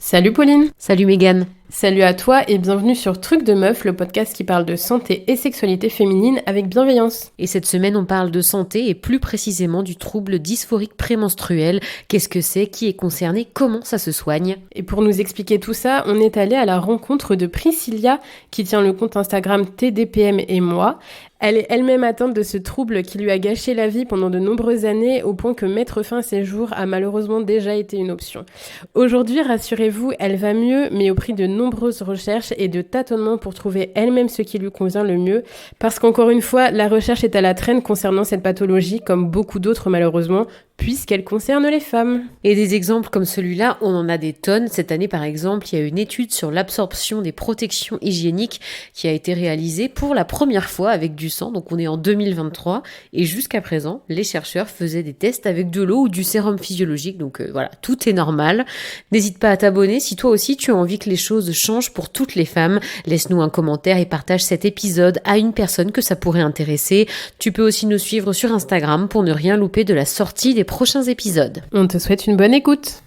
Salut Pauline. Salut Mégane. Salut à toi et bienvenue sur Truc de Meuf, le podcast qui parle de santé et sexualité féminine avec bienveillance. Et cette semaine, on parle de santé et plus précisément du trouble dysphorique prémenstruel. Qu'est-ce que c'est? Qui est concerné? Comment ça se soigne? Et pour nous expliquer tout ça, on est allé à la rencontre de Priscilla qui tient le compte Instagram TDPM et moi. Elle est elle-même atteinte de ce trouble qui lui a gâché la vie pendant de nombreuses années au point que mettre fin à ses jours a malheureusement déjà été une option. Aujourd'hui, rassurez-vous, elle va mieux, mais au prix de nombreuses recherches et de tâtonnements pour trouver elle-même ce qui lui convient le mieux, parce qu'encore une fois, la recherche est à la traîne concernant cette pathologie, comme beaucoup d'autres malheureusement, puisqu'elle concerne les femmes. Et des exemples comme celui-là, on en a des tonnes. Cette année, par exemple, il y a une étude sur l'absorption des protections hygiéniques qui a été réalisée pour la première fois avec du sang. Donc on est en 2023 et jusqu'à présent, les chercheurs faisaient des tests avec de l'eau ou du sérum physiologique. Donc voilà, tout est normal. N'hésite pas à t'abonner si toi aussi tu as envie que les choses changent pour toutes les femmes. Laisse-nous un commentaire et partage cet épisode à une personne que ça pourrait intéresser. Tu peux aussi nous suivre sur Instagram pour ne rien louper de la sortie des prochains épisodes. On te souhaite une bonne écoute.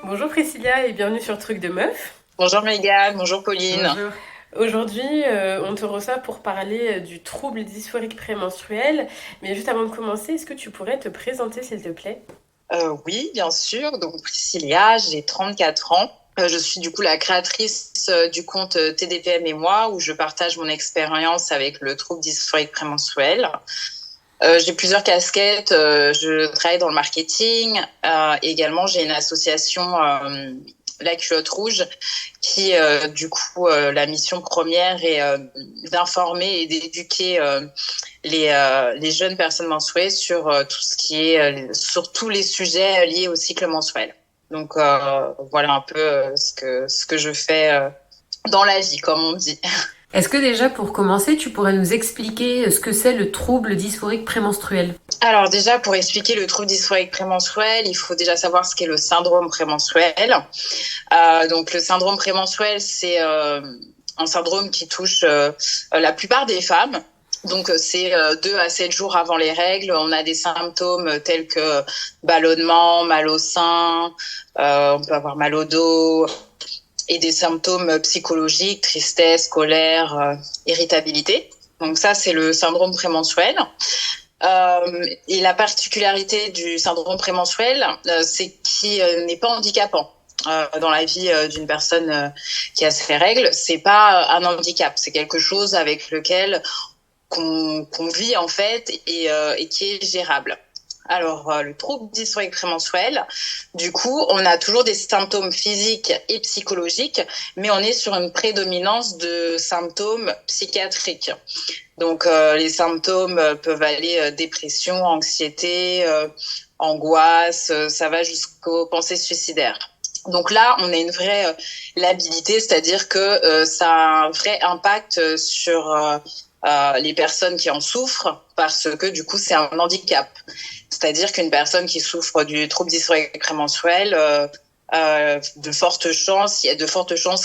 Bonjour Priscilla et bienvenue sur Truc de Meuf. Bonjour Mégane, bonjour Pauline. Bonjour. Aujourd'hui, on te reçoit pour parler du trouble dysphorique prémenstruel. Mais juste avant de commencer, est-ce que tu pourrais te présenter s'il te plaît ? Oui, bien sûr. Donc Priscilla, j'ai 34 ans. Je suis du coup la créatrice du compte TDPM et moi, où je partage mon expérience avec le trouble dysphorique prémenstruel. J'ai plusieurs casquettes. Je travaille dans le marketing. Également, j'ai une association, La Culotte Rouge, qui, du coup, la mission première est d'informer et d'éduquer les jeunes personnes menstruées sur tout ce qui est, sur tous les sujets liés au cycle menstruel. Donc voilà un peu ce que je fais dans la vie, comme on dit. Est-ce que déjà pour commencer, tu pourrais nous expliquer ce que c'est le trouble dysphorique prémenstruel? Alors déjà, pour expliquer le trouble dysphorique prémenstruel, il faut déjà savoir ce qu'est le syndrome prémenstruel. Donc le syndrome prémenstruel, c'est un syndrome qui touche la plupart des femmes. Donc c'est 2 à 7 jours avant les règles. On a des symptômes tels que ballonnement, mal au sein, on peut avoir mal au dos et des symptômes psychologiques, tristesse, colère, irritabilité. Donc ça, c'est le syndrome prémenstruel. Et la particularité du syndrome prémenstruel, c'est qu'il n'est pas handicapant. Dans la vie d'une personne qui a ses règles, c'est pas un handicap, c'est quelque chose avec lequel qu'on vit en fait et qui est gérable. Alors, le trouble dysphorique prémenstruel, du coup, on a toujours des symptômes physiques et psychologiques, mais on est sur une prédominance de symptômes psychiatriques. Donc, les symptômes peuvent aller dépression, anxiété, angoisse, ça va jusqu'aux pensées suicidaires. Donc là, on a une vraie labilité, c'est-à-dire que ça a un vrai impact sur les personnes qui en souffrent parce que du coup, c'est un handicap. C'est-à-dire qu'une personne qui souffre du trouble dysphorique prémenstruel, il y a de fortes chances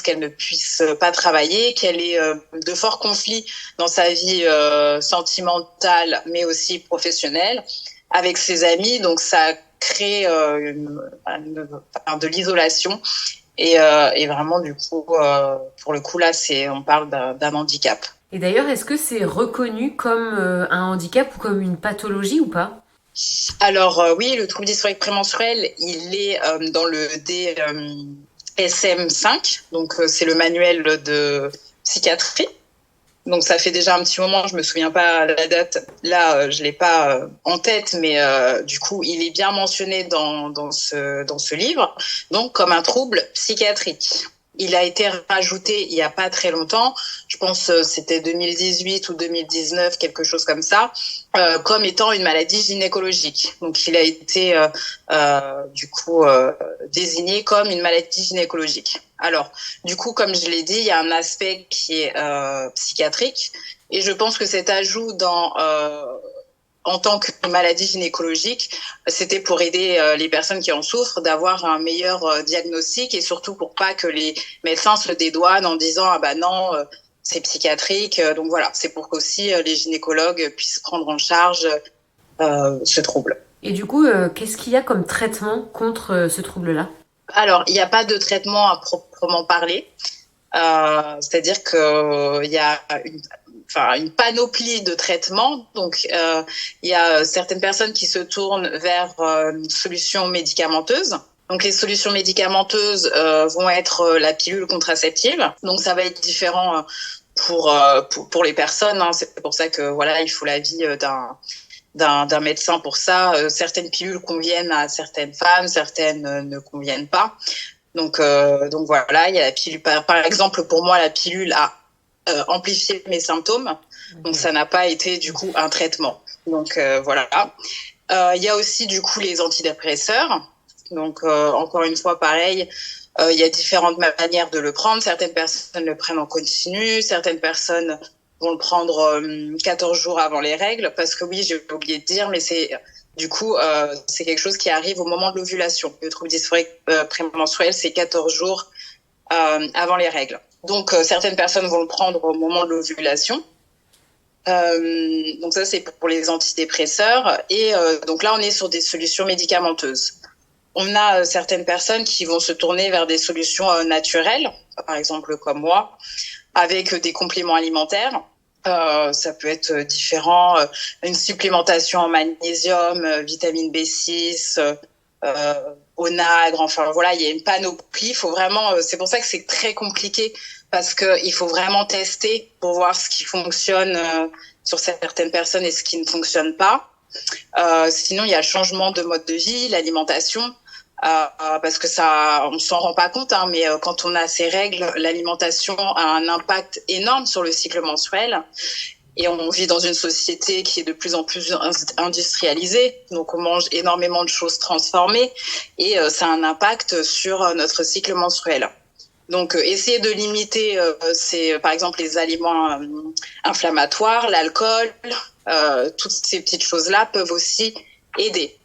qu'elle ne puisse pas travailler, qu'elle ait de forts conflits dans sa vie sentimentale, mais aussi professionnelle, avec ses amis. Donc, ça crée de l'isolation. Et vraiment, du coup, pour le coup, là, on parle d'un handicap. Et d'ailleurs, est-ce que c'est reconnu comme un handicap ou comme une pathologie ou pas? Alors oui, le trouble dysphorique prémenstruel, il est dans le DSM-5, donc c'est le manuel de psychiatrie. Donc ça fait déjà un petit moment, je me souviens pas la date, là je l'ai pas en tête, mais du coup il est bien mentionné dans ce livre, donc comme un trouble psychiatrique. Il a été rajouté il y a pas très longtemps, je pense c'était 2018 ou 2019, quelque chose comme ça, comme étant une maladie gynécologique. Donc il a été du coup désigné comme une maladie gynécologique. Alors du coup, comme je l'ai dit, il y a un aspect qui est psychiatrique, et je pense que cet ajout en tant que maladie gynécologique, c'était pour aider les personnes qui en souffrent d'avoir un meilleur diagnostic, et surtout pour pas que les médecins se dédouanent en disant ah bah non, c'est psychiatrique. Donc voilà, c'est pour qu'aussi les gynécologues puissent prendre en charge ce trouble. Et du coup, qu'est-ce qu'il y a comme traitement contre ce trouble-là? Alors, il n'y a pas de traitement à proprement parler. C'est-à-dire qu'il y a une panoplie de traitements. Donc, il y a certaines personnes qui se tournent vers une solution médicamenteuse. Donc, les solutions médicamenteuses vont être la pilule contraceptive. Donc, ça va être différent pour les personnes. Hein. C'est pour ça que voilà, il faut l'avis d'un médecin pour ça. Certaines pilules conviennent à certaines femmes, certaines ne conviennent pas. Donc voilà, il y a la pilule. Par exemple, pour moi, la pilule a amplifié mes symptômes. Donc ça n'a pas été du coup un traitement. Donc voilà. Il y a aussi du coup les antidépresseurs. Donc encore une fois, pareil. Il y a différentes manières de le prendre. Certaines personnes le prennent en continu, certaines personnes vont le prendre 14 jours avant les règles, parce que oui, j'ai oublié de dire, mais c'est quelque chose qui arrive au moment de l'ovulation. Le trouble dysphorique prémenstruel, c'est 14 jours avant les règles. Donc certaines personnes vont le prendre au moment de l'ovulation. Donc ça, c'est pour les antidépresseurs. Et donc là, on est sur des solutions médicamenteuses. On a certaines personnes qui vont se tourner vers des solutions naturelles, par exemple comme moi, avec des compléments alimentaires. Ça peut être différent, une supplémentation en magnésium, vitamine B6, onagre, enfin voilà, il y a une panoplie. Faut vraiment, c'est pour ça que c'est très compliqué, parce que il faut vraiment tester pour voir ce qui fonctionne sur certaines personnes et ce qui ne fonctionne pas. Sinon, il y a le changement de mode de vie, l'alimentation. Parce que ça, on s'en rend pas compte, hein, mais quand on a ces règles, l'alimentation a un impact énorme sur le cycle menstruel. Et on vit dans une société qui est de plus en plus industrialisée, donc on mange énormément de choses transformées, et ça a un impact sur notre cycle menstruel. Donc, essayer de limiter, par exemple les aliments inflammatoires, l'alcool, toutes ces petites choses-là peuvent aussi aider.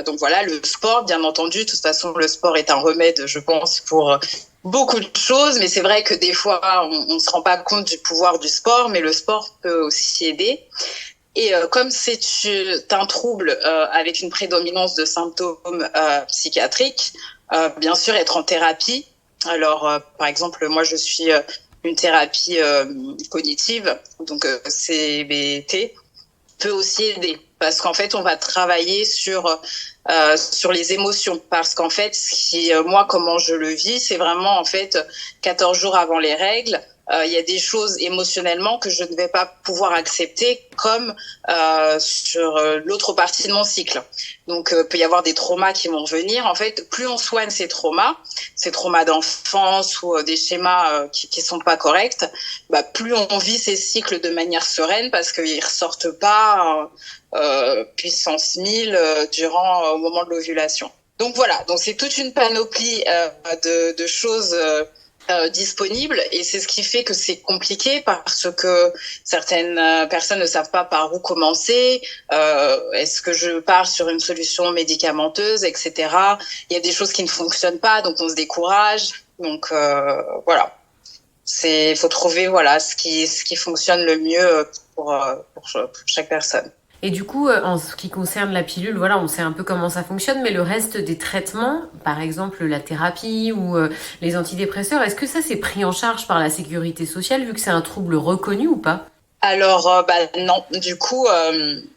Donc voilà, le sport, bien entendu. De toute façon, le sport est un remède, je pense, pour beaucoup de choses. Mais c'est vrai que des fois, on se rend pas compte du pouvoir du sport, mais le sport peut aussi aider. Et comme c'est un trouble avec une prédominance de symptômes psychiatriques, bien sûr, être en thérapie. Alors, par exemple, moi, je suis une thérapie cognitive, donc CBT, peut aussi aider. Parce qu'en fait, on va travailler sur les émotions. Parce qu'en fait, moi, comment je le vis, c'est vraiment, en fait, 14 jours avant les règles, il y a des choses émotionnellement que je ne vais pas pouvoir accepter, comme sur l'autre partie de mon cycle. Donc, peut y avoir des traumas qui vont revenir. En fait, plus on soigne ces traumas d'enfance ou des schémas qui sont pas corrects, plus on vit ces cycles de manière sereine, parce qu'ils ressortent pas puissance 1000 au moment de l'ovulation. Donc voilà, donc c'est toute une panoplie de choses disponibles, et c'est ce qui fait que c'est compliqué, parce que certaines personnes ne savent pas par où commencer. Est-ce que je pars sur une solution médicamenteuse, etc. Il y a des choses qui ne fonctionnent pas, donc on se décourage. Donc voilà, faut trouver ce qui fonctionne le mieux pour chaque personne. Et du coup, en ce qui concerne la pilule, voilà, on sait un peu comment ça fonctionne, mais le reste des traitements, par exemple la thérapie ou les antidépresseurs, est-ce que ça c'est pris en charge par la sécurité sociale, vu que c'est un trouble reconnu ou pas? Alors, non, du coup,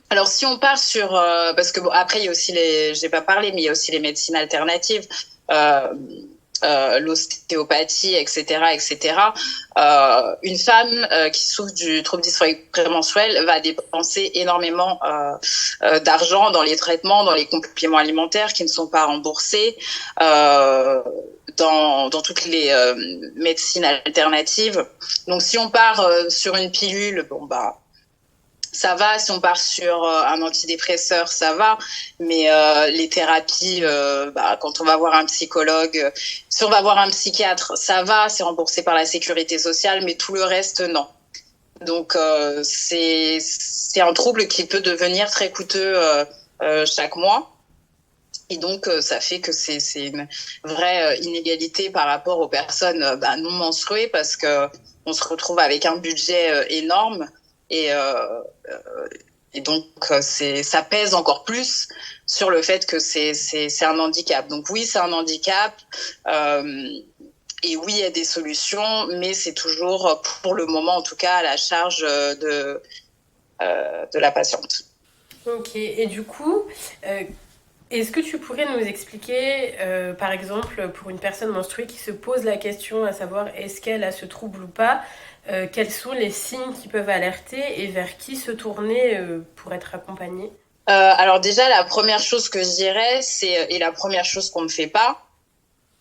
alors si on part sur, parce que bon, après il y a aussi j'ai pas parlé, mais il y a aussi les médecines alternatives. L'ostéopathie, etc., etc. Une femme qui souffre du trouble dysphorique prémenstruel va dépenser énormément d'argent dans les traitements, dans les compléments alimentaires qui ne sont pas remboursés, dans toutes les médecines alternatives. Donc, si on part sur une pilule, ça va. Si on part sur un antidépresseur, ça va. Mais les thérapies, quand on va voir un psychologue, si on va voir un psychiatre, ça va, c'est remboursé par la sécurité sociale, mais tout le reste, non. Donc, c'est un trouble qui peut devenir très coûteux chaque mois. Et donc, ça fait que c'est une vraie inégalité par rapport aux personnes non menstruées parce que on se retrouve avec un budget énorme et, euh, et donc ça pèse encore plus sur le fait que c'est un handicap. Donc oui, c'est un handicap. Et oui, il y a des solutions, mais c'est toujours, pour le moment en tout cas, à la charge de la patiente. Ok, et du coup, est-ce que tu pourrais nous expliquer, par exemple, pour une personne menstruée qui se pose la question à savoir est-ce qu'elle a ce trouble ou pas, quels sont les signes qui peuvent alerter et vers qui se tourner pour être accompagnée? Alors déjà, la première chose que je dirais, et la première chose qu'on ne fait pas,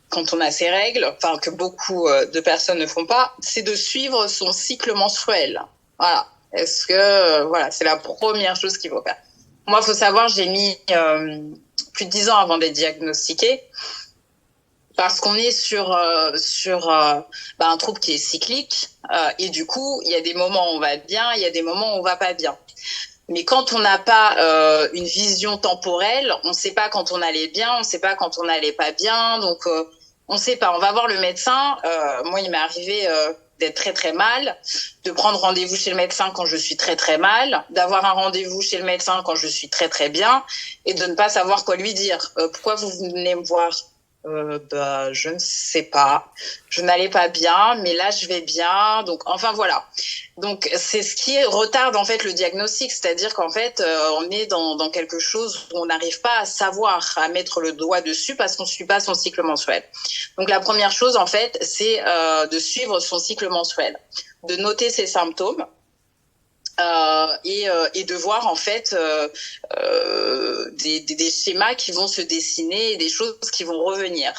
quand on a ces règles, enfin que beaucoup de personnes ne font pas, c'est de suivre son cycle menstruel. Voilà. Est-ce que voilà, c'est la première chose qu'il faut faire. Moi, il faut savoir, j'ai mis plus de 10 ans avant d'être diagnostiquée parce qu'on est sur un trouble qui est cyclique et du coup, il y a des moments où on va bien, il y a des moments où on va pas bien. Mais quand on n'a pas une vision temporelle, on ne sait pas quand on allait bien, on ne sait pas quand on n'allait pas bien. Donc, on ne sait pas. On va voir le médecin. Moi, il m'est arrivé d'être très, très mal, de prendre rendez-vous chez le médecin quand je suis très, très mal, d'avoir un rendez-vous chez le médecin quand je suis très, très bien et de ne pas savoir quoi lui dire. Pourquoi vous venez me voir? Je ne sais pas. Je n'allais pas bien, mais là, je vais bien. Donc, enfin, voilà. Donc, c'est ce qui retarde, en fait, le diagnostic. C'est-à-dire qu'en fait, on est dans quelque chose où on n'arrive pas à savoir, à mettre le doigt dessus parce qu'on ne suit pas son cycle mensuel. Donc, la première chose, en fait, c'est de suivre son cycle mensuel, de noter ses symptômes. Et de voir en fait des schémas qui vont se dessiner et des choses qui vont revenir.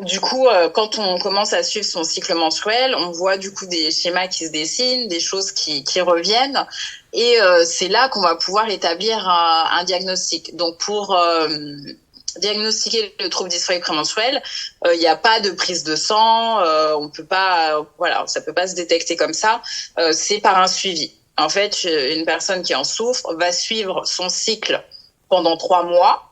Du coup, quand on commence à suivre son cycle menstruel, on voit du coup des schémas qui se dessinent, des choses qui reviennent, et c'est là qu'on va pouvoir établir un diagnostic. Donc pour diagnostiquer le trouble dysphorique prémenstruel, il n'y a pas de prise de sang, on peut pas, voilà, ça peut pas se détecter comme ça. C'est par un suivi. En fait, une personne qui en souffre va suivre son cycle pendant 3 mois.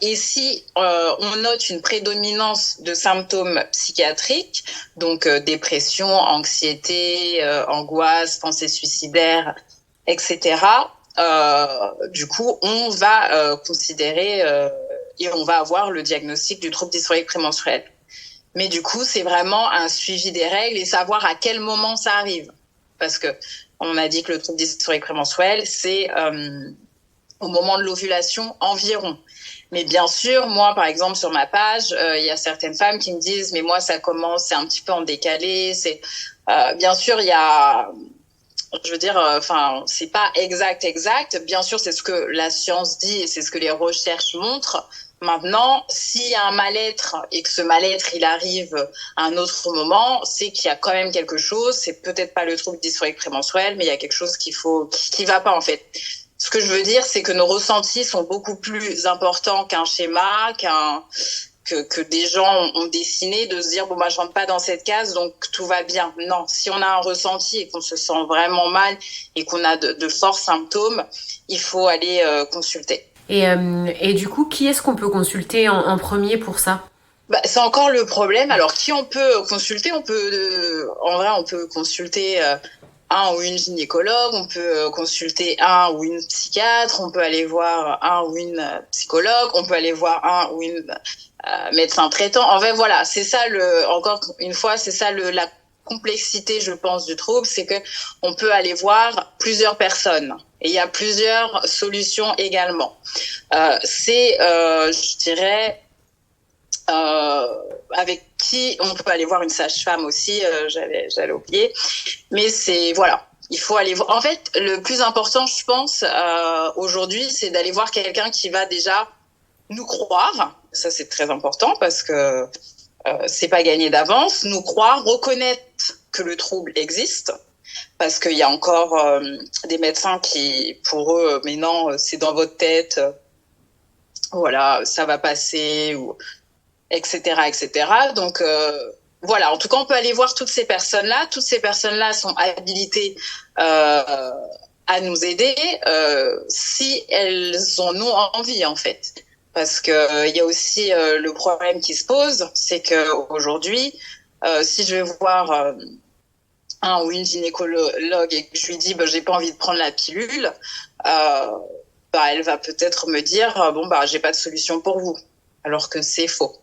Et si on note une prédominance de symptômes psychiatriques, donc dépression, anxiété, angoisse, pensée suicidaire, etc., du coup, on va considérer et on va avoir le diagnostic du trouble dysphorique prémenstruel. Mais du coup, c'est vraiment un suivi des règles et savoir à quel moment ça arrive. Parce que on a dit que le trouble dysphorique prémenstruel, c'est au moment de l'ovulation environ. Mais bien sûr, moi, par exemple, sur ma page, il y a certaines femmes qui me disent « mais moi, ça commence, c'est un petit peu en décalé ». Bien sûr, il y a... Je veux dire, c'est pas exact. Bien sûr, c'est ce que la science dit et c'est ce que les recherches montrent. Maintenant, s'il y a un mal-être et que ce mal-être, il arrive à un autre moment, c'est qu'il y a quand même quelque chose. C'est peut-être pas le trouble dysphorique prémenstruel, mais il y a quelque chose qui va pas, en fait. Ce que je veux dire, c'est que nos ressentis sont beaucoup plus importants qu'un schéma, que des gens ont dessiné, de se dire bon, je rentre pas dans cette case, donc tout va bien. Non, si on a un ressenti et qu'on se sent vraiment mal et qu'on a de forts symptômes, il faut aller consulter. Et du coup, qui est-ce qu'on peut consulter en premier pour ça? C'est encore le problème. Alors, qui on peut consulter? En vrai, on peut consulter un ou une gynécologue, on peut consulter un ou une psychiatre, on peut aller voir un ou une psychologue, on peut aller voir un ou une médecin traitant. En fait, voilà, c'est ça encore une fois, c'est ça la complexité, je pense, du trouble, c'est que on peut aller voir plusieurs personnes. Et il y a plusieurs solutions également. Je dirais, avec qui on peut aller voir une sage-femme aussi, j'allais oublier. Mais voilà, il faut aller voir. En fait, le plus important, je pense, aujourd'hui, c'est d'aller voir quelqu'un qui va déjà nous croire. Ça, c'est très important parce que c'est pas gagné d'avance. Nous croire, reconnaître que le trouble existe. Parce qu'il y a encore des médecins qui, pour eux, mais non, c'est dans votre tête, voilà, ça va passer, etc., etc. Donc, voilà, en tout cas, on peut aller voir toutes ces personnes-là. Toutes ces personnes-là sont habilitées à nous aider si elles en ont envie, en fait. Parce que il y a aussi le problème qui se pose, c'est que aujourd'hui, si je vais voir un ou une gynécologue et que je lui dis j'ai pas envie de prendre la pilule, elle va peut-être me dire j'ai pas de solution pour vous, alors que c'est faux.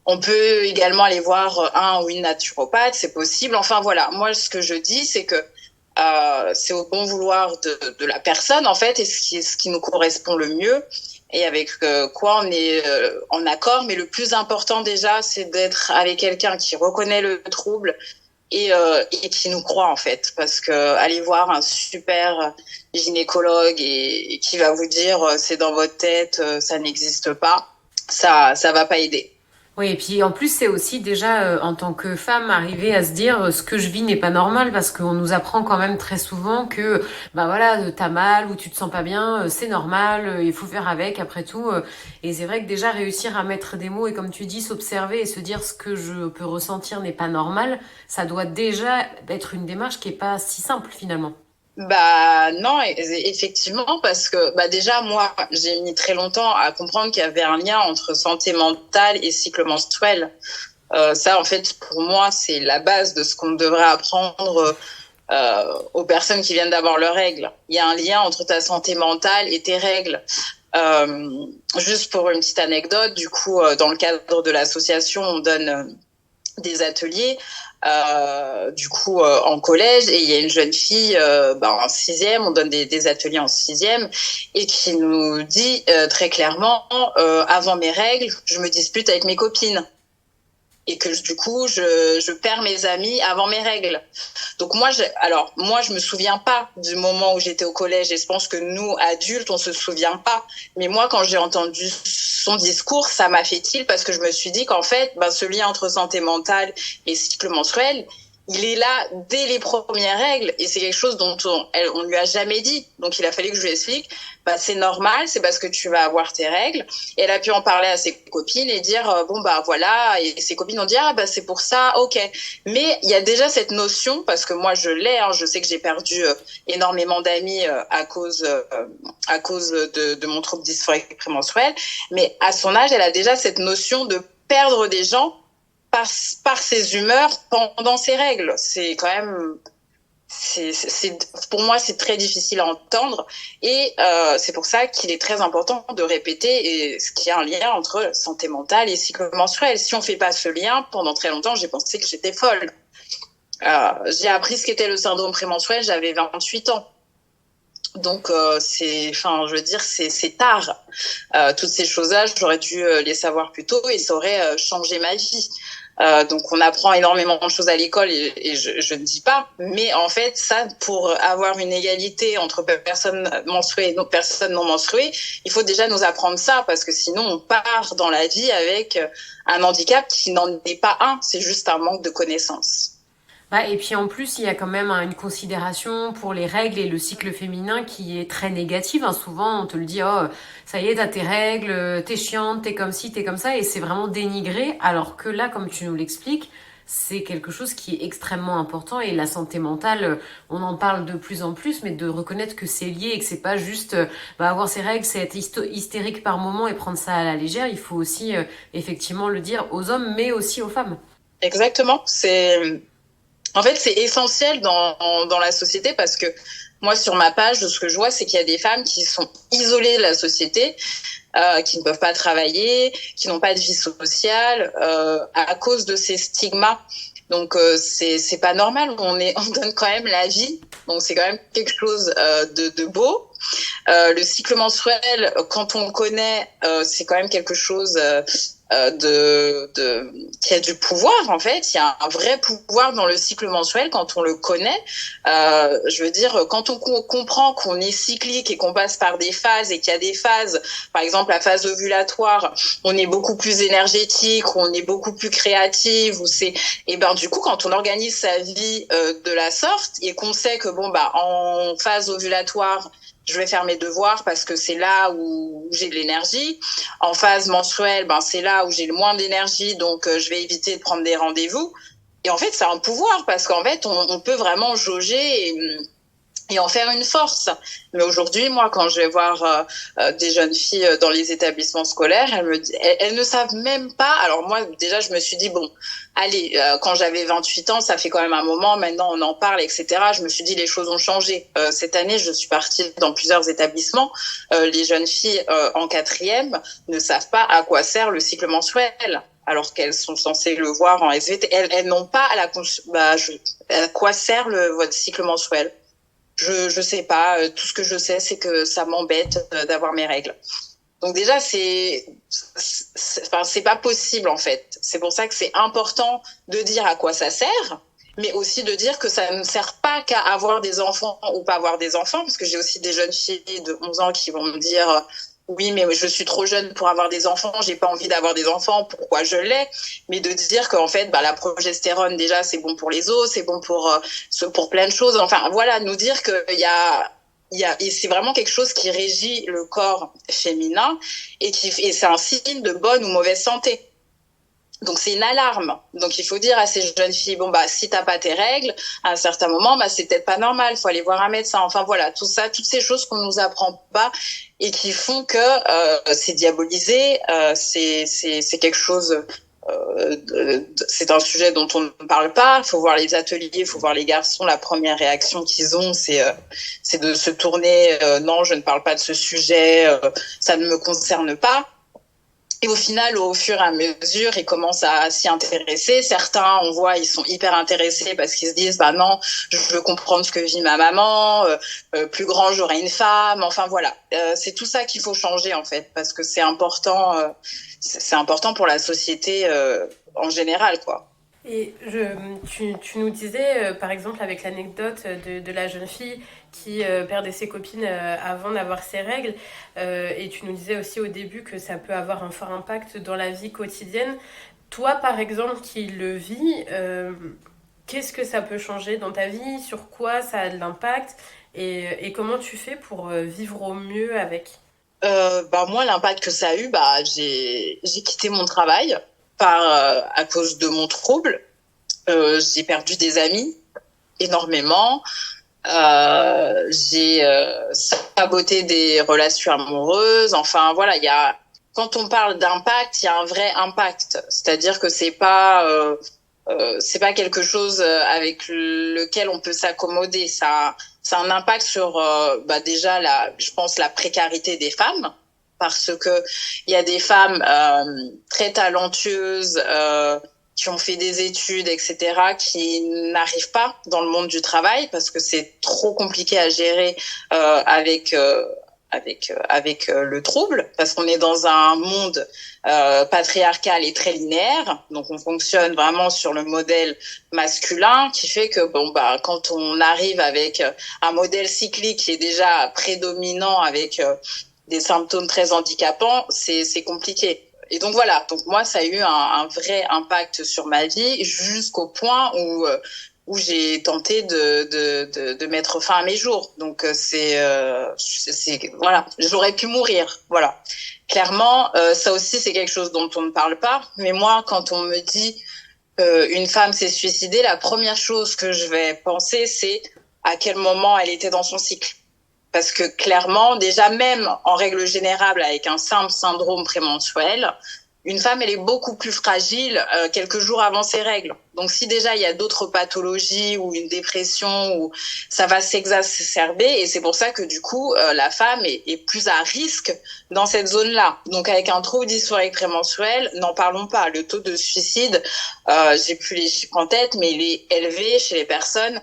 On peut également aller voir un ou une naturopathe, c'est possible. Enfin voilà, moi ce que je dis, c'est que c'est au bon vouloir de la personne en fait, et ce qui nous correspond le mieux, et avec quoi on est en accord. Mais le plus important déjà, c'est d'être avec quelqu'un qui reconnaît le trouble et qui nous croit en fait, parce que aller voir un super gynécologue et qui va vous dire c'est dans votre tête, ça n'existe pas, ça va pas aider. Oui, et puis en plus, c'est aussi déjà, en tant que femme, arriver à se dire ce que je vis n'est pas normal parce qu'on nous apprend quand même très souvent que, voilà, t'as mal ou tu te sens pas bien, c'est normal, il faut faire avec après tout. Et c'est vrai que déjà réussir à mettre des mots et comme tu dis, s'observer et se dire ce que je peux ressentir n'est pas normal, ça doit déjà être une démarche qui est pas si simple finalement. Non, effectivement, parce que déjà moi j'ai mis très longtemps à comprendre qu'il y avait un lien entre santé mentale et cycle menstruel. Ça en fait pour moi c'est la base de ce qu'on devrait apprendre aux personnes qui viennent d'avoir leurs règles. Il y a un lien entre ta santé mentale et tes règles. Juste pour une petite anecdote, du coup dans le cadre de l'association on donne des ateliers en collège, et il y a une jeune fille en sixième, on donne des ateliers en sixième, et qui nous dit très clairement avant mes règles je me dispute avec mes copines et que du coup je perds mes amis avant mes règles. Donc moi je me souviens pas du moment où j'étais au collège, et je pense que nous adultes on se souvient pas, mais moi quand j'ai entendu son discours ça m'a fait tilt, parce que je me suis dit qu'en fait ce lien entre santé mentale et cycle menstruel il est là dès les premières règles, et c'est quelque chose dont on lui a jamais dit. Donc il a fallu que je lui explique, c'est normal, c'est parce que tu vas avoir tes règles. Et elle a pu en parler à ses copines et dire voilà, et ses copines ont dit c'est pour ça, ok. Mais il y a déjà cette notion, parce que moi je l'ai, je sais que j'ai perdu énormément d'amis à cause de mon trouble dysphorique prémenstruel, mais à son âge elle a déjà cette notion de perdre des gens par ses humeurs pendant ses règles. C'est quand même, pour moi, c'est très difficile à entendre, et c'est pour ça qu'il est très important de répéter ce qu'il y a un lien entre santé mentale et cycle menstruel. Si on fait pas ce lien, pendant très longtemps, j'ai pensé que j'étais folle. J'ai appris ce qu'était le syndrome prémenstruel, j'avais 28 ans. Donc c'est tard. Toutes ces choses-là, j'aurais dû les savoir plus tôt, et ça aurait changé ma vie. Donc on apprend énormément de choses à l'école, et je ne dis pas, mais en fait ça, pour avoir une égalité entre personnes menstruées et personnes non menstruées, il faut déjà nous apprendre ça, parce que sinon on part dans la vie avec un handicap qui n'en est pas un, c'est juste un manque de connaissances. Et puis en plus, il y a quand même une considération pour les règles et le cycle féminin qui est très négative. Souvent, on te le dit, oh, ça y est, t'as tes règles, t'es chiante, t'es comme ci, t'es comme ça, et c'est vraiment dénigré. Alors que là, comme tu nous l'expliques, c'est quelque chose qui est extrêmement important, et la santé mentale, on en parle de plus en plus, mais de reconnaître que c'est lié et que c'est pas juste avoir ses règles, c'est être hystérique par moment et prendre ça à la légère. Il faut aussi effectivement le dire aux hommes, mais aussi aux femmes. Exactement, en fait, c'est essentiel dans la société, parce que moi, sur ma page, ce que je vois, c'est qu'il y a des femmes qui sont isolées de la société, qui ne peuvent pas travailler, qui n'ont pas de vie sociale, à cause de ces stigmas. Donc, c'est pas normal. On donne quand même la vie. Donc, c'est quand même quelque chose de beau. Le cycle menstruel, quand on le connaît, c'est quand même quelque chose qui a du pouvoir. En fait, il y a un vrai pouvoir dans le cycle menstruel quand on le connaît. Je veux dire, quand on comprend qu'on est cyclique et qu'on passe par des phases, et qu'il y a des phases, par exemple la phase ovulatoire, on est beaucoup plus énergétique, on est beaucoup plus créative, et du coup quand on organise sa vie de la sorte, et qu'on sait que en phase ovulatoire je vais faire mes devoirs parce que c'est là où j'ai de l'énergie. En phase menstruelle, c'est là où j'ai le moins d'énergie, donc je vais éviter de prendre des rendez-vous. Et en fait, c'est un pouvoir, parce qu'en fait, on peut vraiment jauger et en faire une force. Mais aujourd'hui, moi, quand je vais voir des jeunes filles dans les établissements scolaires, elles ne savent même pas. Alors moi, déjà, je me suis dit, bon, allez, quand j'avais 28 ans, ça fait quand même un moment, maintenant on en parle, etc. Je me suis dit, les choses ont changé. Cette année, je suis partie dans plusieurs établissements. Les jeunes filles en quatrième ne savent pas à quoi sert le cycle menstruel, alors qu'elles sont censées le voir en SVT. Elles n'ont pas à quoi sert votre cycle menstruel. Je sais pas. Tout ce que je sais, c'est que ça m'embête d'avoir mes règles. Donc déjà, c'est pas possible en fait. C'est pour ça que c'est important de dire à quoi ça sert, mais aussi de dire que ça ne sert pas qu'à avoir des enfants ou pas avoir des enfants, parce que j'ai aussi des jeunes filles de 11 ans qui vont me dire oui, mais je suis trop jeune pour avoir des enfants, j'ai pas envie d'avoir des enfants, pourquoi je l'ai? Mais de dire qu'en fait, la progestérone, déjà, c'est bon pour les os, c'est bon pour plein de choses. Enfin, voilà, nous dire qu'il et c'est vraiment quelque chose qui régit le corps féminin et c'est un signe de bonne ou mauvaise santé. Donc c'est une alarme. Donc il faut dire à ces jeunes filles, bon si t'as pas tes règles, à un certain moment, c'est peut-être pas normal, il faut aller voir un médecin. Enfin voilà, tout ça, toutes ces choses qu'on nous apprend pas et qui font que c'est diabolisé, c'est quelque chose. C'est un sujet dont on ne parle pas. Il faut voir les ateliers, il faut voir les garçons. La première réaction qu'ils ont, c'est de se tourner. Non, je ne parle pas de ce sujet. Ça ne me concerne pas. Et au final, au fur et à mesure, ils commencent à s'y intéresser. Certains, on voit, ils sont hyper intéressés parce qu'ils se disent, non, je veux comprendre ce que vit ma maman. Plus grand, j'aurai une femme. Enfin voilà, c'est tout ça qu'il faut changer en fait, parce que c'est important. C'est important pour la société en général, quoi. Et tu nous disais, par exemple, avec l'anecdote de la jeune fille qui perdait ses copines avant d'avoir ses règles, et tu nous disais aussi au début que ça peut avoir un fort impact dans la vie quotidienne. Toi, par exemple, qui le vis, qu'est-ce que ça peut changer dans ta vie? Sur quoi ça a de l'impact? Et comment tu fais pour vivre au mieux avec? Moi, l'impact que ça a eu, j'ai quitté mon travail à cause de mon trouble. J'ai perdu des amis énormément. J'ai saboté des relations amoureuses. Enfin voilà, quand on parle d'impact, il y a un vrai impact. C'est-à-dire que c'est pas quelque chose avec lequel on peut s'accommoder. Ça a un impact sur déjà je pense la précarité des femmes, parce que il y a des femmes très talentueuses qui ont fait des études, etc., qui n'arrivent pas dans le monde du travail parce que c'est trop compliqué à gérer avec le trouble, parce qu'on est dans un monde patriarcal et très linéaire, donc on fonctionne vraiment sur le modèle masculin, qui fait que quand on arrive avec un modèle cyclique qui est déjà prédominant avec des symptômes très handicapants, c'est compliqué. Et donc voilà, donc moi ça a eu un vrai impact sur ma vie jusqu'au point où j'ai tenté de mettre fin à mes jours. Donc voilà, j'aurais pu mourir, voilà. Clairement, ça aussi c'est quelque chose dont on ne parle pas. Mais moi, quand on me dit une femme s'est suicidée, la première chose que je vais penser, c'est à quel moment elle était dans son cycle. Parce que clairement, déjà même en règle générale, avec un simple syndrome prémenstruel, une femme, elle est beaucoup plus fragile quelques jours avant ses règles. Donc si déjà il y a d'autres pathologies ou une dépression, ou ça va s'exacerber, et c'est pour ça que du coup la femme est plus à risque dans cette zone-là. Donc avec un trouble dysphorique prémenstruel, n'en parlons pas. Le taux de suicide, j'ai plus les chiffres en tête, mais il est élevé chez les personnes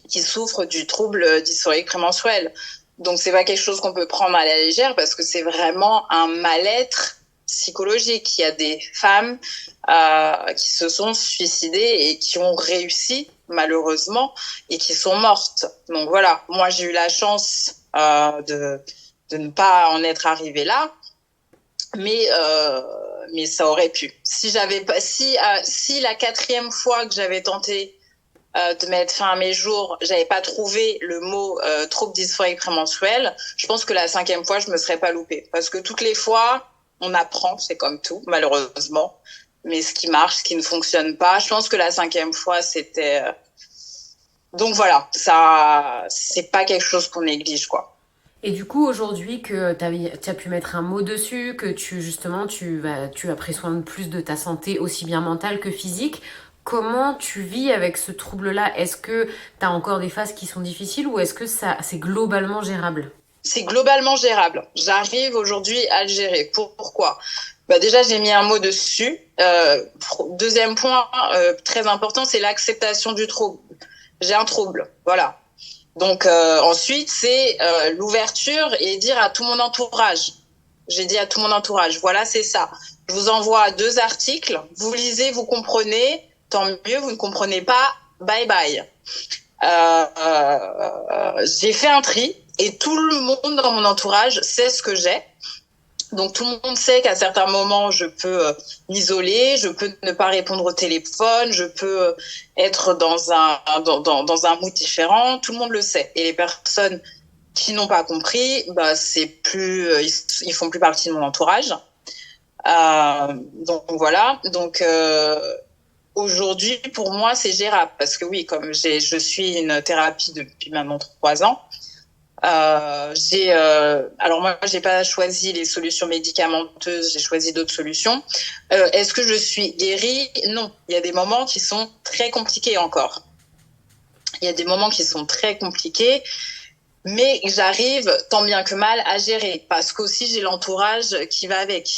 qui souffrent du trouble dysphorique prémenstruel. Donc c'est pas quelque chose qu'on peut prendre à la légère, parce que c'est vraiment un mal-être psychologique. Il y a des femmes qui se sont suicidées et qui ont réussi malheureusement et qui sont mortes. Donc voilà, moi j'ai eu la chance de ne pas en être arrivée là, mais ça aurait pu. Si la 4e fois que j'avais tenté de mettre fin à mes jours, j'avais pas trouvé le mot trouble dysphorique prémenstruel, je pense que la 5e fois je me serais pas loupée, parce que toutes les fois on apprend, c'est comme tout malheureusement, mais ce qui marche, ce qui ne fonctionne pas, je pense que la 5e fois c'était Donc voilà, ça, c'est pas quelque chose qu'on néglige, quoi. Et du coup, aujourd'hui, que tu as pu mettre un mot dessus, que justement, tu as pris soin de plus de ta santé, aussi bien mentale que physique, comment tu vis avec ce trouble-là? Est-ce que tu as encore des phases qui sont difficiles ou est-ce que c'est globalement gérable? C'est globalement gérable. J'arrive aujourd'hui à le gérer. Pourquoi? Bah déjà, j'ai mis un mot dessus. Deuxième point très important, c'est l'acceptation du trouble. J'ai un trouble, voilà. Donc ensuite, c'est l'ouverture et dire à tout mon entourage. J'ai dit à tout mon entourage, voilà, c'est ça. Je vous envoie 2 articles, vous lisez, vous comprenez, tant mieux, vous ne comprenez pas, bye bye. J'ai fait un tri et tout le monde dans mon entourage sait ce que j'ai. Donc tout le monde sait qu'à certains moments, je peux m'isoler, je peux ne pas répondre au téléphone, je peux être dans un mood différent. Tout le monde le sait. Et les personnes qui n'ont pas compris, bah c'est plus, ils font plus partie de mon entourage. Donc voilà. Donc aujourd'hui, pour moi, c'est gérable parce que oui, comme je suis une thérapie depuis maintenant 3 ans. Alors moi, j'ai pas choisi les solutions médicamenteuses, j'ai choisi d'autres solutions. Est-ce que je suis guérie? Non. Il y a des moments qui sont très compliqués encore. Il y a des moments qui sont très compliqués, mais j'arrive tant bien que mal à gérer parce qu'aussi j'ai l'entourage qui va avec.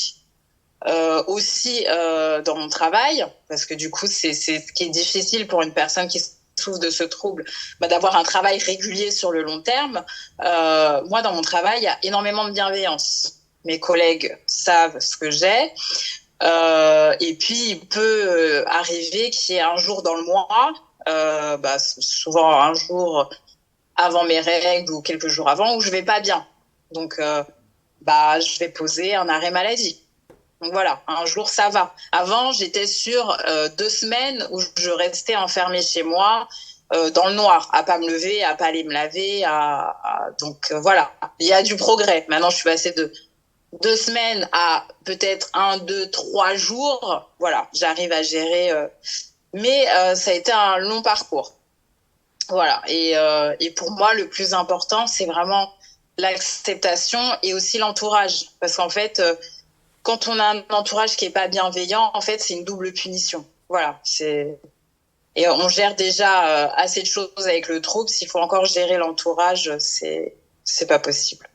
Aussi dans mon travail, parce que du coup, c'est ce qui est difficile pour une personne qui souffre de ce trouble, d'avoir un travail régulier sur le long terme. Moi, dans mon travail, il y a énormément de bienveillance. Mes collègues savent ce que j'ai. Et puis, il peut arriver qu'il y ait un jour dans le mois, souvent un jour avant mes règles ou quelques jours avant, où je vais pas bien. Donc, je vais poser un arrêt maladie. Donc voilà, un jour ça va. Avant, j'étais sur 2 semaines où je restais enfermée chez moi dans le noir, à pas me lever, à pas aller me laver. Donc voilà, il y a du progrès. Maintenant, je suis passée de 2 semaines à peut-être 1, 2, 3 jours. Voilà, j'arrive à gérer. Mais ça a été un long parcours. Voilà, et pour moi, le plus important, c'est vraiment l'acceptation et aussi l'entourage. Parce qu'en fait... quand on a un entourage qui est pas bienveillant, en fait, c'est une double punition. Voilà, et on gère déjà assez de choses avec le trouble. S'il faut encore gérer l'entourage, c'est pas possible.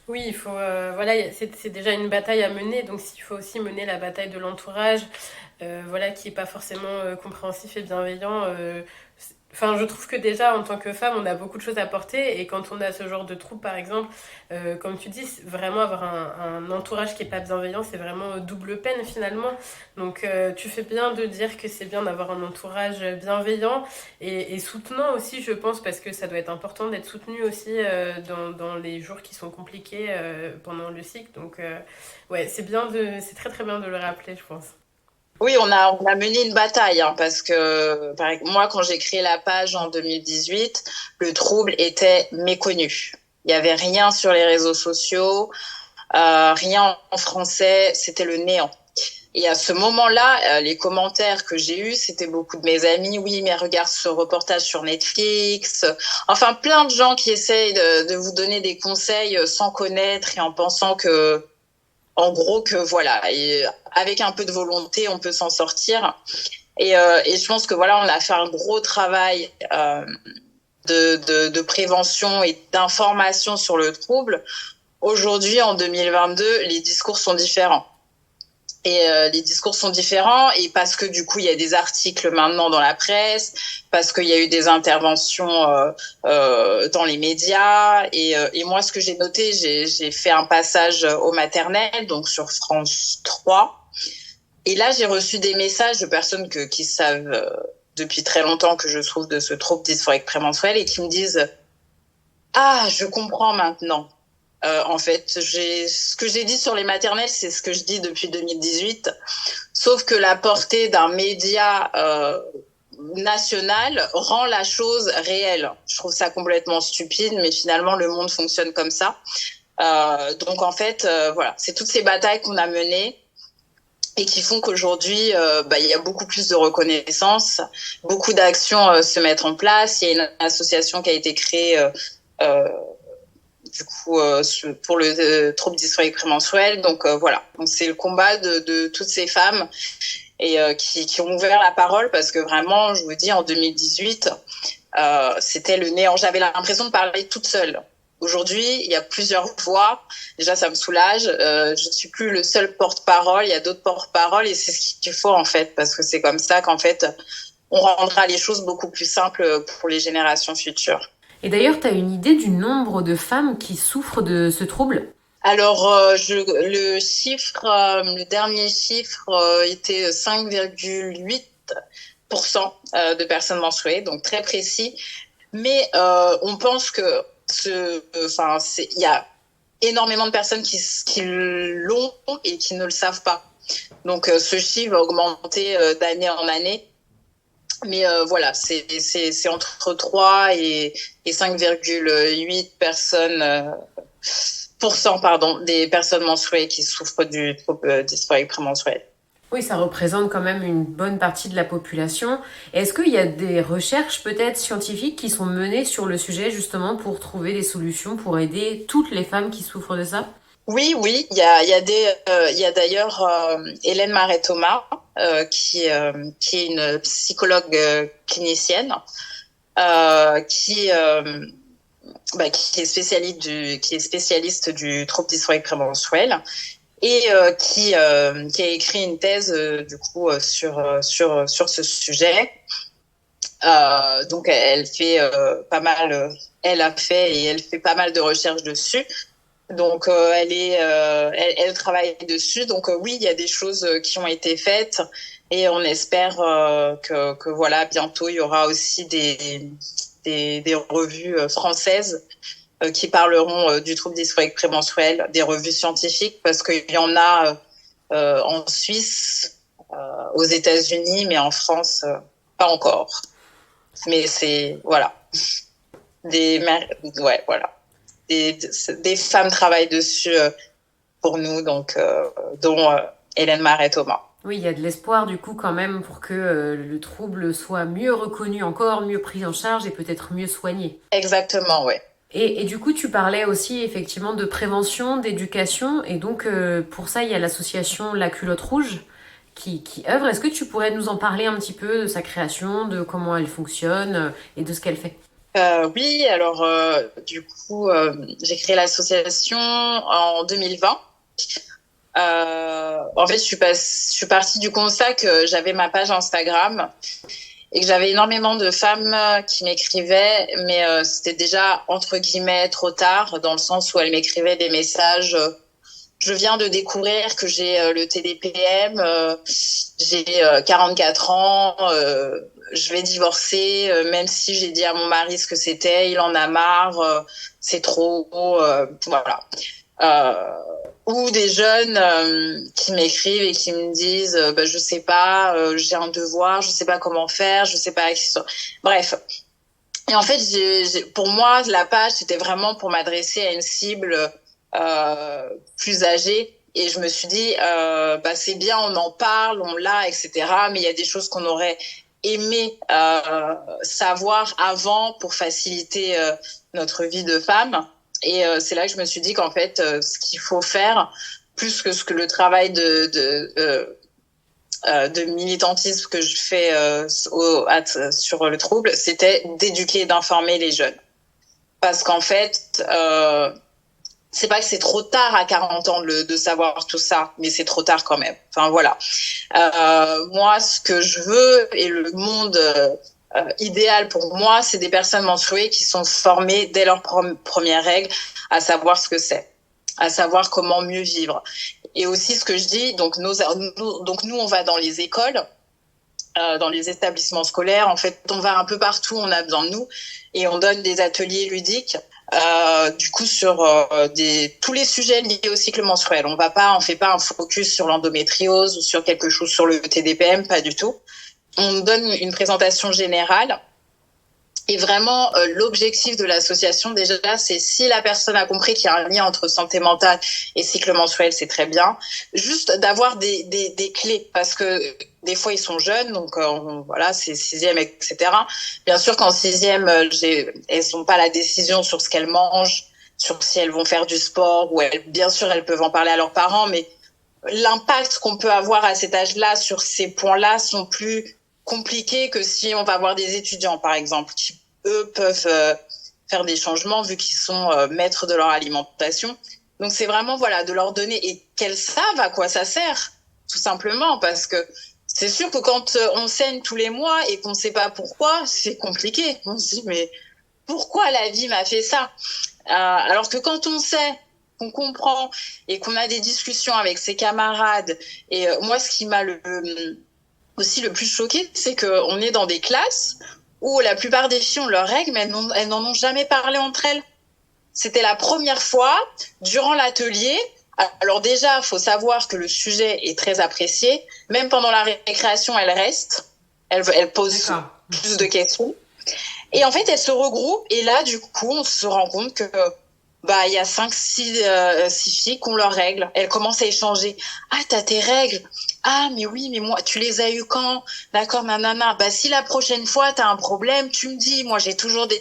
Oui, il faut voilà, c'est déjà une bataille à mener, donc s'il faut aussi mener la bataille de l'entourage, voilà, qui est pas forcément compréhensif et bienveillant. Enfin, je trouve que déjà, en tant que femme, on a beaucoup de choses à porter. Et quand on a ce genre de trouble, par exemple, comme tu dis, vraiment avoir un entourage qui est pas bienveillant, c'est vraiment double peine finalement. Donc, tu fais bien de dire que c'est bien d'avoir un entourage bienveillant et soutenant aussi, je pense, parce que ça doit être important d'être soutenu aussi dans les jours qui sont compliqués pendant le cycle. Donc, ouais, c'est très très bien de le rappeler, je pense. Oui, on a mené une bataille, hein, parce que moi, quand j'ai créé la page en 2018, le trouble était méconnu. Il y avait rien sur les réseaux sociaux, rien en français, c'était le néant. Et à ce moment-là, les commentaires que j'ai eus, c'était beaucoup de mes amis. Oui, mais regarde ce reportage sur Netflix. Enfin, plein de gens qui essayent de vous donner des conseils sans connaître et en pensant que, en gros, que voilà, et avec un peu de volonté, on peut s'en sortir. Et je pense que voilà, on a fait un gros travail de prévention et d'information sur le trouble. Aujourd'hui, en 2022, les discours sont différents. Et les discours sont différents, et parce que du coup il y a des articles maintenant dans la presse, parce qu'il y a eu des interventions dans les médias, et moi ce que j'ai noté, j'ai fait un passage au maternel, donc sur France 3, et là j'ai reçu des messages de personnes qui savent depuis très longtemps que je souffre de ce trouble dysphorique prémenstruel et qui me disent ah, je comprends maintenant. En fait, ce que j'ai dit sur les maternelles, c'est ce que je dis depuis 2018, sauf que la portée d'un média national rend la chose réelle. Je trouve ça complètement stupide, mais finalement, le monde fonctionne comme ça. Donc, en fait, voilà, c'est toutes ces batailles qu'on a menées. et qui font qu'aujourd'hui, il y a beaucoup plus de reconnaissance, beaucoup d'actions se mettent en place. Il y a une association qui a été créée pour le trouble dysphorique prémenstruel. Donc voilà, donc c'est le combat de toutes ces femmes et qui ont ouvert la parole, parce que vraiment, je vous dis, en 2018, c'était le néant. J'avais l'impression de parler toute seule. Aujourd'hui, il y a plusieurs voix. Déjà, ça me soulage. Je ne suis plus le seul porte-parole. Il y a d'autres porte-paroles et c'est ce qu'il faut, en fait, parce que c'est comme ça qu'en fait, on rendra les choses beaucoup plus simples pour les générations futures. Et d'ailleurs, tu as une idée du nombre de femmes qui souffrent de ce trouble ? Alors, le dernier chiffre était 5,8% de personnes menstruées, donc très précis. Mais on pense que il y a énormément de personnes qui l'ont et qui ne le savent pas. Donc, ce chiffre va augmenter d'année en année. Mais voilà, c'est entre 3 et 5,8 des personnes menstruées qui souffrent du trouble dysphorique prémenstruel. Oui, ça représente quand même une bonne partie de la population. Est-ce qu'il y a des recherches peut-être scientifiques qui sont menées sur le sujet justement pour trouver des solutions pour aider toutes les femmes qui souffrent de ça ? Oui, il y a d'ailleurs Hélène Marais-Thomas qui est une psychologue clinicienne qui est spécialiste du trouble dysphorique prémenstruel et qui a écrit une thèse sur ce sujet. Donc elle fait elle fait pas mal de recherches dessus. Donc elle travaille dessus. Donc oui, il y a des choses qui ont été faites et on espère que voilà, bientôt il y aura aussi des revues françaises qui parleront du trouble dysphorique prémenstruel, des revues scientifiques, parce qu'il y en a en Suisse, aux États-Unis, mais en France pas encore. Mais c'est voilà, des femmes travaillent dessus pour nous, donc dont Hélène Marais-Thomas. Oui, il y a de l'espoir du coup quand même pour que le trouble soit mieux reconnu encore, mieux pris en charge et peut-être mieux soigné. Exactement, oui. Et du coup, tu parlais aussi effectivement de prévention, d'éducation, et donc pour ça, il y a l'association La Culotte Rouge qui œuvre. Est-ce que tu pourrais nous en parler un petit peu de sa création, de comment elle fonctionne et de ce qu'elle fait ? Oui, alors j'ai créé l'association en 2020. En fait, je suis partie du constat que j'avais ma page Instagram et que j'avais énormément de femmes qui m'écrivaient, mais c'était déjà entre guillemets trop tard, dans le sens où elles m'écrivaient des messages. Je viens de découvrir que j'ai le TDPM, j'ai 44 ans, je vais divorcer, même si j'ai dit à mon mari ce que c'était, il en a marre, c'est trop, voilà. Ou des jeunes qui m'écrivent et qui me disent je sais pas, j'ai un devoir, je sais pas comment faire, je sais pas. Bref. Et en fait, pour moi, la page, c'était vraiment pour m'adresser à une cible plus âgée. Et je me suis dit, c'est bien, on en parle, on l'a, etc. Mais il y a des choses qu'on aurait aimé savoir avant pour faciliter notre vie de femme. Et c'est là que je me suis dit qu'en fait, ce qu'il faut faire, plus que le travail de militantisme que je fais sur le trouble, c'était d'éduquer et d'informer les jeunes. Parce qu'en fait, c'est pas que c'est trop tard à 40 ans de savoir tout ça, mais c'est trop tard quand même. Enfin voilà. Moi, ce que je veux et le monde idéal pour moi, c'est des personnes menstruées qui sont formées dès leur première règle à savoir ce que c'est, à savoir comment mieux vivre. Et aussi ce que je dis, donc nous on va dans les écoles, dans les établissements scolaires, en fait on va un peu partout, on a besoin de nous et on donne des ateliers ludiques du coup sur tous les sujets liés au cycle menstruel. On fait pas un focus sur l'endométriose ou sur quelque chose sur le TDPM, pas du tout. On donne une présentation générale Et vraiment, l'objectif de l'association, déjà, c'est si la personne a compris qu'il y a un lien entre santé mentale et cycle menstruel, c'est très bien. Juste d'avoir des clés, parce que des fois, ils sont jeunes, donc voilà, c'est sixième, etc. Bien sûr qu'en sixième, elles n'ont pas la décision sur ce qu'elles mangent, sur si elles vont faire du sport, ou bien sûr, elles peuvent en parler à leurs parents, mais l'impact qu'on peut avoir à cet âge-là sur ces points-là sont plus compliqués que si on va voir des étudiants, par exemple, qui, eux, peuvent faire des changements vu qu'ils sont maîtres de leur alimentation. Donc, c'est vraiment, voilà, de leur donner et qu'elles savent à quoi ça sert, tout simplement, parce que c'est sûr que quand on saigne tous les mois et qu'on ne sait pas pourquoi, c'est compliqué. On se dit, mais pourquoi la vie m'a fait ça? Alors que quand on sait, qu'on comprend et qu'on a des discussions avec ses camarades, et moi, ce qui m'a aussi le plus choqué, c'est qu'on est dans des classes où la plupart des filles ont leurs règles, mais elles n'en ont jamais parlé entre elles. C'était la première fois durant l'atelier. Alors déjà, il faut savoir que le sujet est très apprécié. Même pendant la récréation, elles restent. Elles posent plus de questions. Et en fait, elles se regroupent. Et là, du coup, on se rend compte que il y a 6 filles qui ont leurs règles. Elles commencent à échanger. Ah, t'as tes règles. Ah, mais oui, mais moi, tu les as eues quand? D'accord, nanana. Si la prochaine fois, t'as un problème, tu me dis. Moi, j'ai toujours des...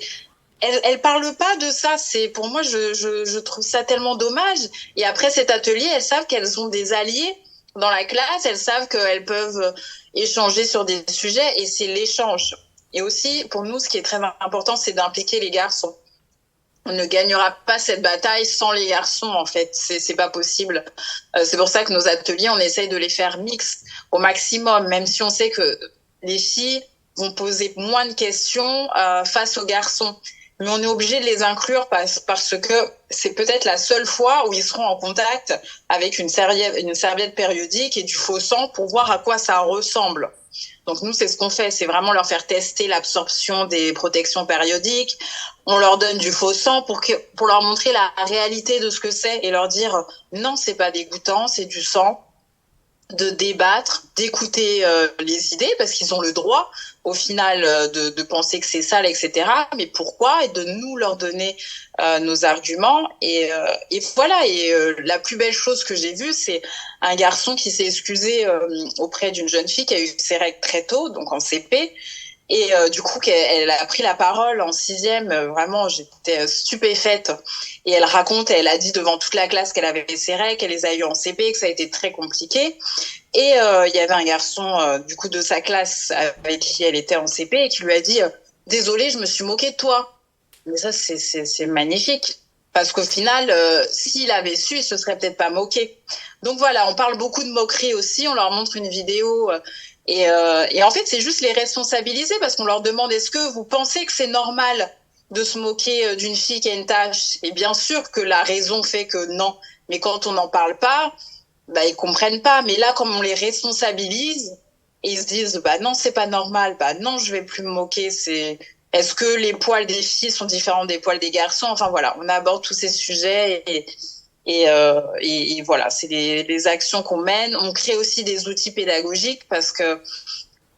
Elles parlent pas de ça. Pour moi, je trouve ça tellement dommage. Et après cet atelier, elles savent qu'elles ont des alliés dans la classe. Elles savent qu'elles peuvent échanger sur des sujets et c'est l'échange. Et aussi, pour nous, ce qui est très important, c'est d'impliquer les garçons. On ne gagnera pas cette bataille sans les garçons, en fait. C'est pas possible. C'est pour ça que nos ateliers, on essaye de les faire mixtes au maximum, même si on sait que les filles vont poser moins de questions face aux garçons. Mais on est obligé de les inclure parce que c'est peut-être la seule fois où ils seront en contact avec une serviette périodique et du faux sang pour voir à quoi ça ressemble. Donc nous, c'est ce qu'on fait, c'est vraiment leur faire tester l'absorption des protections périodiques. On leur donne du faux sang pour leur montrer la réalité de ce que c'est et leur dire non, c'est pas dégoûtant, c'est du sang. De débattre, d'écouter les idées parce qu'ils ont le droit au final de penser que c'est sale, etc. Mais pourquoi? Et de nous leur donner nos arguments et voilà. Et la plus belle chose que j'ai vue, c'est un garçon qui s'est excusé auprès d'une jeune fille qui a eu ses règles très tôt, donc en CP. Et du coup, elle a pris la parole en sixième. Vraiment, j'étais stupéfaite. Et elle raconte, elle a dit devant toute la classe qu'elle avait ses règles, qu'elle les a eues en CP, que ça a été très compliqué. Et il y avait un garçon du coup de sa classe avec qui elle était en CP et qui lui a dit désolé, je me suis moquée de toi. Mais ça, c'est magnifique. Parce qu'au final, s'il avait su, il se serait peut-être pas moqué. Donc voilà, on parle beaucoup de moquerie aussi. On leur montre une vidéo. Et en fait, c'est juste les responsabiliser parce qu'on leur demande est-ce que vous pensez que c'est normal de se moquer d'une fille qui a une tache? Et bien sûr que la raison fait que non. Mais quand on n'en parle pas, ils comprennent pas. Mais là, comme on les responsabilise, et ils se disent non, c'est pas normal. Non, je vais plus me moquer. Est-ce que les poils des filles sont différents des poils des garçons? Enfin voilà, on aborde tous ces sujets et voilà, c'est les actions qu'on mène. On crée aussi des outils pédagogiques parce que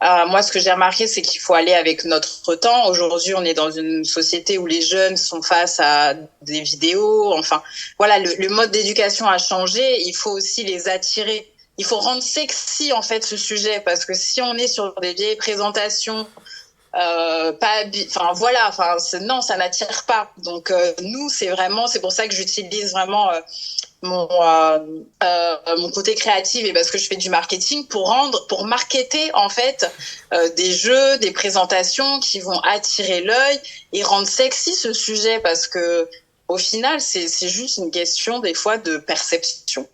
moi, ce que j'ai remarqué, c'est qu'il faut aller avec notre temps. Aujourd'hui, on est dans une société où les jeunes sont face à des vidéos. Enfin, voilà, le mode d'éducation a changé. Il faut aussi les attirer. Il faut rendre sexy, en fait, ce sujet. Parce que si on est sur des vieilles présentations, non, ça n'attire pas. Donc, nous, c'est pour ça que j'utilise vraiment mon côté créatif et parce que je fais du marketing pour marketer en fait des jeux, des présentations qui vont attirer l'œil et rendre sexy ce sujet parce que au final c'est juste une question des fois de perception.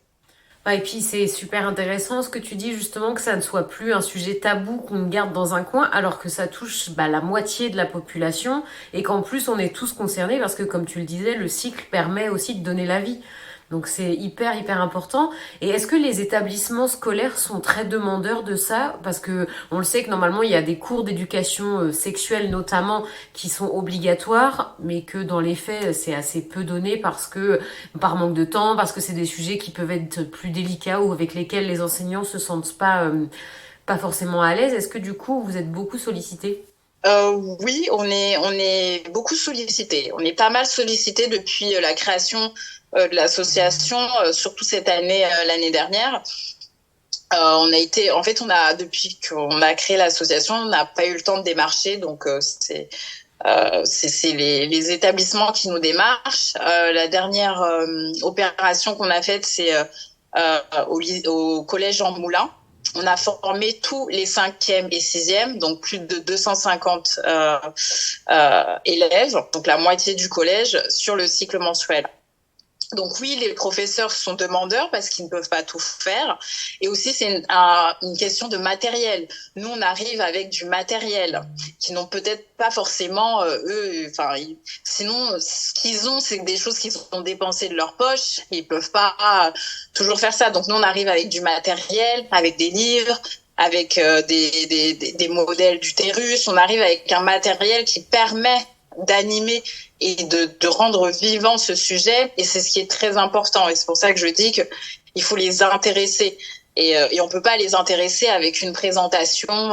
Et puis c'est super intéressant ce que tu dis justement que ça ne soit plus un sujet tabou qu'on garde dans un coin alors que ça touche la moitié de la population et qu'en plus on est tous concernés parce que comme tu le disais le cycle permet aussi de donner la vie. Donc c'est hyper important. Et est-ce que les établissements scolaires sont très demandeurs de ça? Parce que on le sait que normalement il y a des cours d'éducation sexuelle notamment qui sont obligatoires, mais que dans les faits c'est assez peu donné parce que par manque de temps, parce que c'est des sujets qui peuvent être plus délicats ou avec lesquels les enseignants se sentent pas forcément à l'aise. Est-ce que du coup vous êtes beaucoup sollicités? Oui, on est beaucoup sollicité. On est pas mal sollicité depuis la création de l'association, surtout cette année, l'année dernière. Depuis qu'on a créé l'association, on n'a pas eu le temps de démarcher, donc c'est les établissements qui nous démarchent. La dernière opération qu'on a faite, c'est au collège Jean Moulin. On a formé tous les 5e et 6e, donc plus de 250 élèves, donc la moitié du collège, sur le cycle menstruel. Donc oui, les professeurs sont demandeurs parce qu'ils ne peuvent pas tout faire. Et aussi, c'est une question de matériel. Nous, on arrive avec du matériel qui n'ont peut-être pas forcément, sinon, ce qu'ils ont, c'est des choses qu'ils ont dépensées de leur poche. Ils peuvent pas toujours faire ça. Donc nous, on arrive avec du matériel, avec des livres, avec des modèles d'utérus. On arrive avec un matériel qui permet d'animer et de rendre vivant ce sujet, et c'est ce qui est très important, et c'est pour ça que je dis que il faut les intéresser, et on peut pas les intéresser avec une présentation,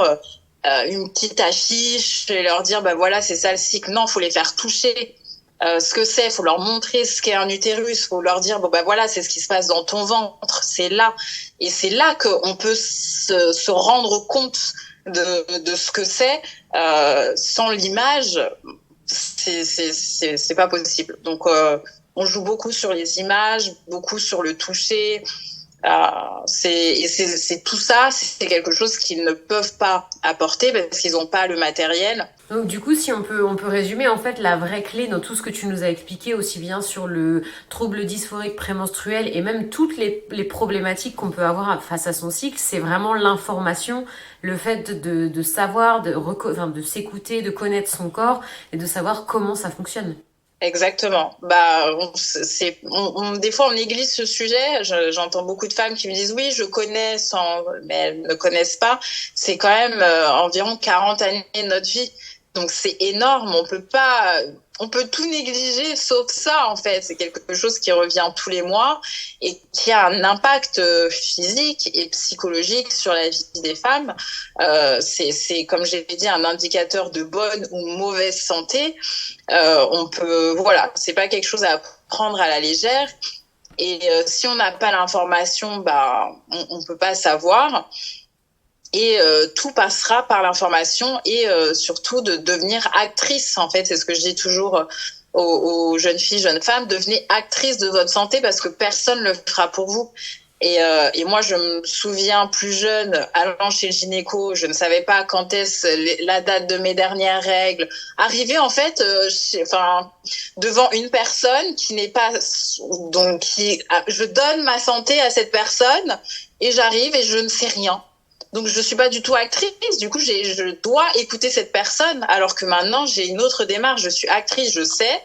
une petite affiche et leur dire bah voilà, c'est ça le cycle. Non, faut les faire toucher ce que c'est, faut leur montrer ce qu'est un utérus, faut leur dire bon bah voilà, c'est ce qui se passe dans ton ventre, c'est là, et c'est là qu'on peut se rendre compte de ce que c'est. Sans l'image, c'est pas possible. Donc on joue beaucoup sur les images, beaucoup sur le toucher. C'est tout ça, c'est quelque chose qu'ils ne peuvent pas apporter parce qu'ils n'ont pas le matériel. Donc du coup, si on peut résumer en fait la vraie clé dans tout ce que tu nous as expliqué, aussi bien sur le trouble dysphorique prémenstruel et même toutes les problématiques qu'on peut avoir face à son cycle, c'est vraiment l'information, le fait de savoir, de s'écouter, de connaître son corps et de savoir comment ça fonctionne. Exactement. Des fois on néglige ce sujet. J'entends beaucoup de femmes qui me disent oui, je connais mais elles ne connaissent pas. C'est quand même environ 40 années de notre vie. Donc c'est énorme. On peut tout négliger sauf ça en fait. C'est quelque chose qui revient tous les mois et qui a un impact physique et psychologique sur la vie des femmes. C'est comme j'ai dit un indicateur de bonne ou mauvaise santé. C'est pas quelque chose à prendre à la légère. Et si on n'a pas l'information, on peut pas savoir. Et tout passera par l'information et surtout de devenir actrice. En fait, c'est ce que je dis toujours aux jeunes filles, jeunes femmes, devenez actrice de votre santé parce que personne ne le fera pour vous. Et moi, je me souviens plus jeune, allant chez le gynéco, je ne savais pas quand est-ce la date de mes dernières règles. Arriver en fait, devant une personne qui n'est pas, je donne ma santé à cette personne et j'arrive et je ne sais rien. Donc, je suis pas du tout actrice. Du coup, je dois écouter cette personne, alors que maintenant, j'ai une autre démarche. Je suis actrice, je sais.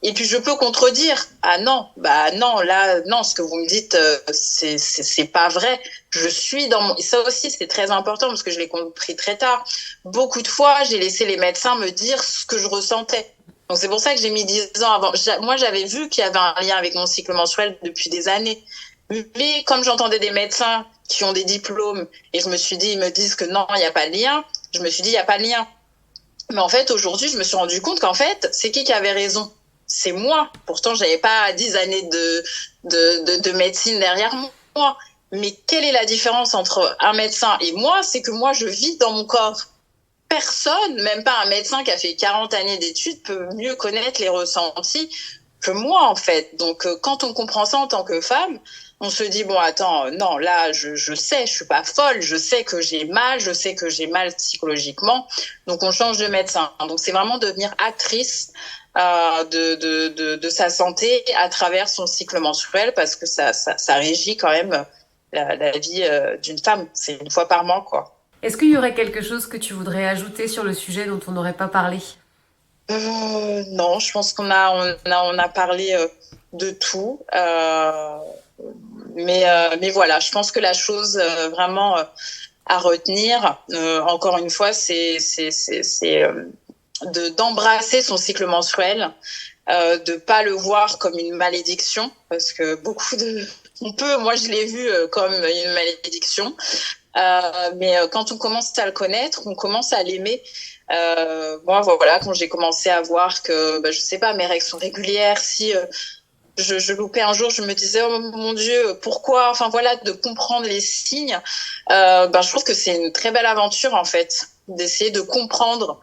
Et puis, je peux contredire. Ah non, non, ce que vous me dites, c'est pas vrai. Je suis et ça aussi, c'est très important parce que je l'ai compris très tard. Beaucoup de fois, j'ai laissé les médecins me dire ce que je ressentais. Donc, c'est pour ça que j'ai mis 10 ans avant. Moi, j'avais vu qu'il y avait un lien avec mon cycle menstruel depuis des années. Mais comme j'entendais des médecins qui ont des diplômes et je me suis dit, ils me disent que non, il n'y a pas de lien, je me suis dit, il n'y a pas de lien. Mais en fait, aujourd'hui, je me suis rendu compte qu'en fait, c'est qui avait raison? C'est moi. Pourtant, j'avais pas 10 années de médecine derrière moi. Mais quelle est la différence entre un médecin et moi? C'est que moi, je vis dans mon corps. Personne, même pas un médecin qui a fait 40 années d'études, peut mieux connaître les ressentis que moi, en fait. Donc, quand on comprend ça en tant que femme, on se dit, bon, attends, non, là, je sais, je suis pas folle, je sais que j'ai mal psychologiquement, donc on change de médecin. Donc, c'est vraiment devenir actrice de sa santé à travers son cycle menstruel, parce que ça régit quand même la vie d'une femme. C'est une fois par mois, quoi. Est-ce qu'il y aurait quelque chose que tu voudrais ajouter sur le sujet dont on n'aurait pas parlé? Non, je pense qu'on a parlé de tout. Mais voilà, je pense que la chose vraiment à retenir, encore une fois, c'est d'embrasser son cycle menstruel, de pas le voir comme une malédiction, parce que moi je l'ai vu comme une malédiction. Mais quand on commence à le connaître, on commence à l'aimer. Moi, voilà, quand j'ai commencé à voir que, je sais pas, mes règles sont régulières, si je loupais un jour, je me disais, oh mon Dieu, pourquoi? Enfin voilà, de comprendre les signes. Je trouve que c'est une très belle aventure en fait, d'essayer de comprendre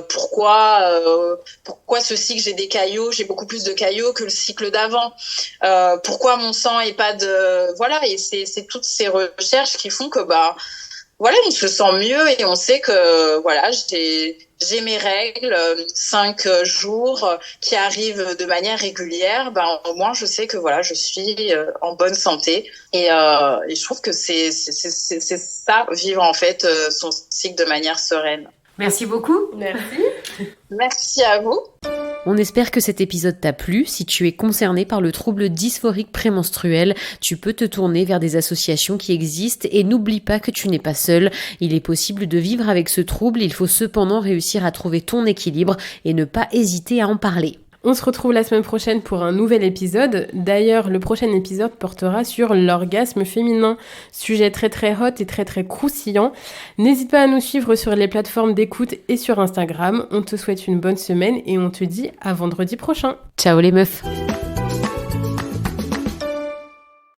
pourquoi ce cycle j'ai des caillots, j'ai beaucoup plus de caillots que le cycle d'avant. Pourquoi mon sang est pas de voilà, et c'est toutes ces recherches qui font que voilà, on se sent mieux et on sait que voilà, j'ai mes règles, 5 jours qui arrivent de manière régulière. Au moins je sais que voilà, je suis en bonne santé et je trouve que c'est ça, vivre en fait son cycle de manière sereine. Merci beaucoup. Merci à vous. On espère que cet épisode t'a plu. Si tu es concerné par le trouble dysphorique prémenstruel, tu peux te tourner vers des associations qui existent et n'oublie pas que tu n'es pas seul. Il est possible de vivre avec ce trouble, il faut cependant réussir à trouver ton équilibre et ne pas hésiter à en parler. On se retrouve la semaine prochaine pour un nouvel épisode. D'ailleurs, le prochain épisode portera sur l'orgasme féminin. Sujet très très hot et très très croustillant. N'hésite pas à nous suivre sur les plateformes d'écoute et sur Instagram. On te souhaite une bonne semaine et on te dit à vendredi prochain. Ciao les meufs!